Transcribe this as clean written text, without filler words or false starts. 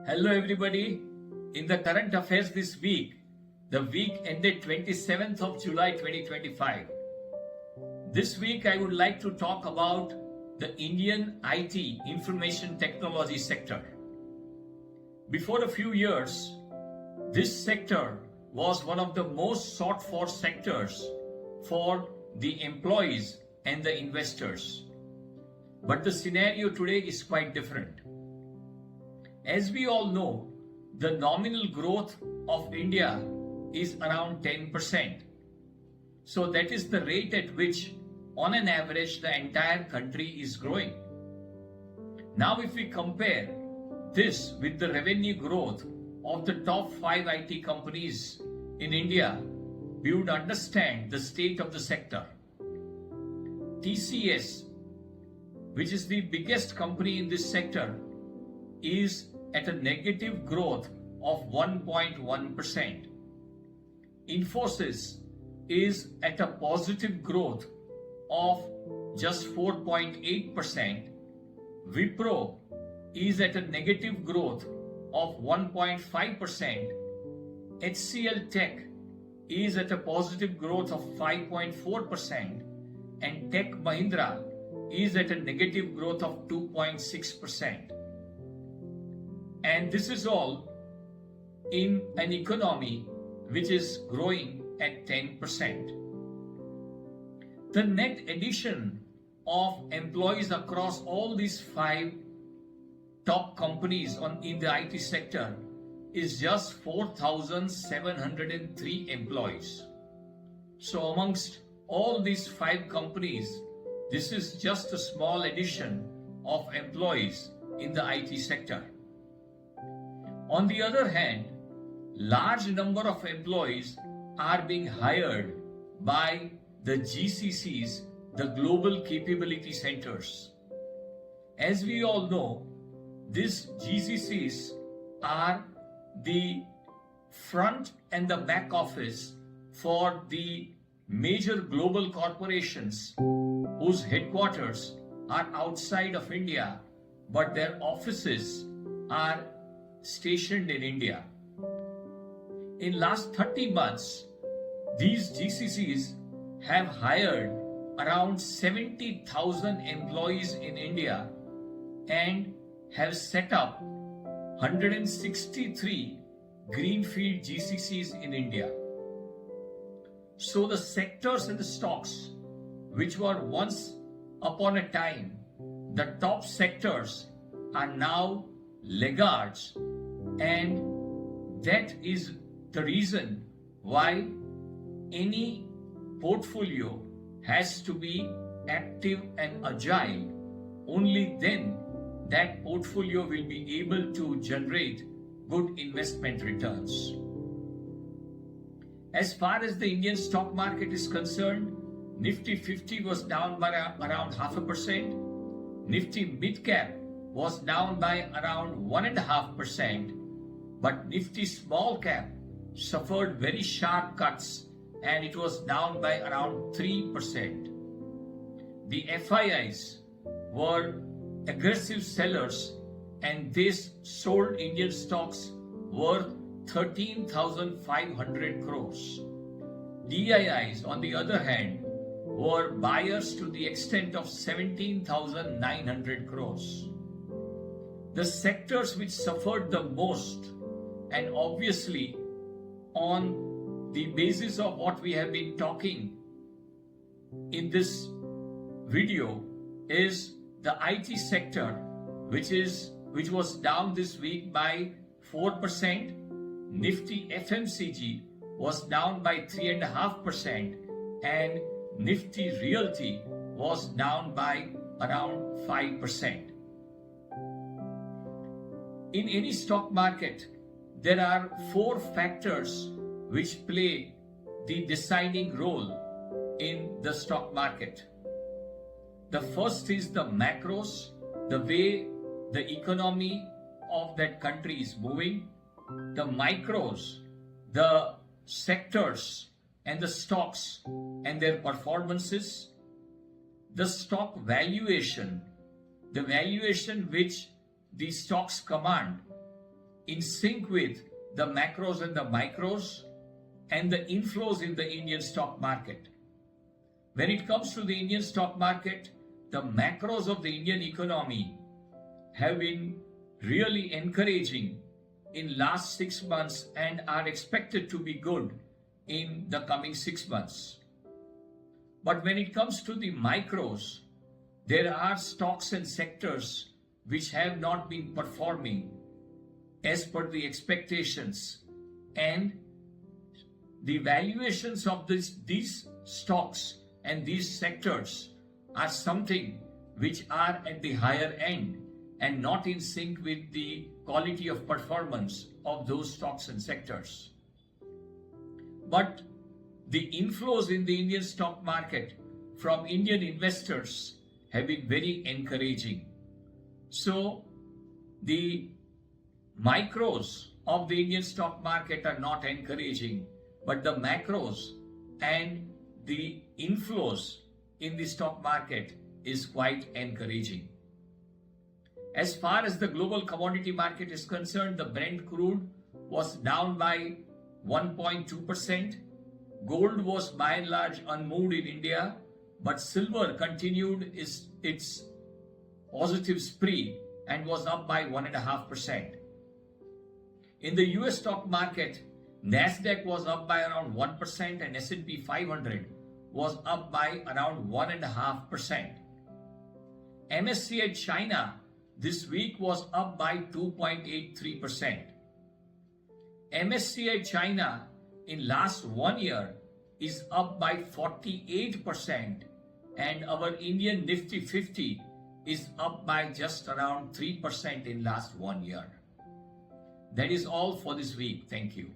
Hello everybody. In the current affairs this week, the week ended 27th of July 2025. This week I would like to talk about the Indian IT information technology sector. Before a few years, this sector was one of the most sought for sectors for the employees and the investors. But the scenario today is quite different. As we all know, the nominal growth of India is around 10%. So that is the rate at which, on an average, the entire country is growing. Now, if we compare this with the revenue growth of the top 5 IT companies in India, we would understand the state of the sector. TCS, which is the biggest company in this sector, is at a negative growth of 1.1%. Infosys is at a positive growth of just 4.8%. Wipro is at a negative growth of 1.5%. HCL Tech is at a positive growth of 5.4%. And Tech Mahindra is at a negative growth of 2.6%. And this is all in an economy which is growing at 10%. The net addition of employees across all these 5 top companies in the IT sector is just 4,703 employees. So amongst all these 5 companies, this is just a small addition of employees in the IT sector. On the other hand, large number of employees are being hired by the GCCs, the Global Capability Centers. As we all know, these GCCs are the front and the back office for the major global corporations whose headquarters are outside of India, but their offices are stationed in India. In last 30 months, these GCCs have hired around 70,000 employees in India and have set up 163 greenfield GCCs in India. So the sectors and the stocks which were once upon a time the top sectors are now laggards, and that is the reason why any portfolio has to be active and agile. Only then that portfolio will be able to generate good investment returns. As far as the Indian stock market is concerned, Nifty 50 was down by around 0.5%. Nifty mid cap was down by around 1.5%. But Nifty small cap suffered very sharp cuts and it was down by around 3%. The FIIs were aggressive sellers and they sold Indian stocks worth 13,500 crores. DIIs, on the other hand, were buyers to the extent of 17,900 crores. The sectors which suffered the most, and obviously on the basis of what we have been talking in this video, is the IT sector, which was down this week by 4%. Nifty FMCG was down by 3.5%, and Nifty Realty was down by around 5%. In any stock market, there are 4 factors which play the deciding role in the stock market. The first is the macros, the way the economy of that country is moving. The micros, the sectors and the stocks and their performances. The stock valuation, the valuation which the stocks command in sync with the macros and the micros and the inflows in the Indian stock market. When it comes to the Indian stock market, the macros of the Indian economy have been really encouraging in last 6 months and are expected to be good in the coming 6 months. But when it comes to the micros, there are stocks and sectors which have not been performing as per the expectations, and the valuations of these stocks and these sectors are something which are at the higher end and not in sync with the quality of performance of those stocks and sectors. But the inflows in the Indian stock market from Indian investors have been very encouraging. So the micros of the Indian stock market are not encouraging, but the macros and the inflows in the stock market is quite encouraging. As far as the global commodity market is concerned, the Brent crude was down by 1.2%. Gold was by and large unmoved in India, but silver continued its positive spree and was up by 1.5%. In the US stock market, Nasdaq was up by around 1% and S&P 500 was up by around 1.5%. MSCI China this week was up by 2.83%. MSCI China in last 1 year is up by 48%, and our Indian Nifty 50 is up by just around 3% in last 1 year. That is all for this week. Thank you.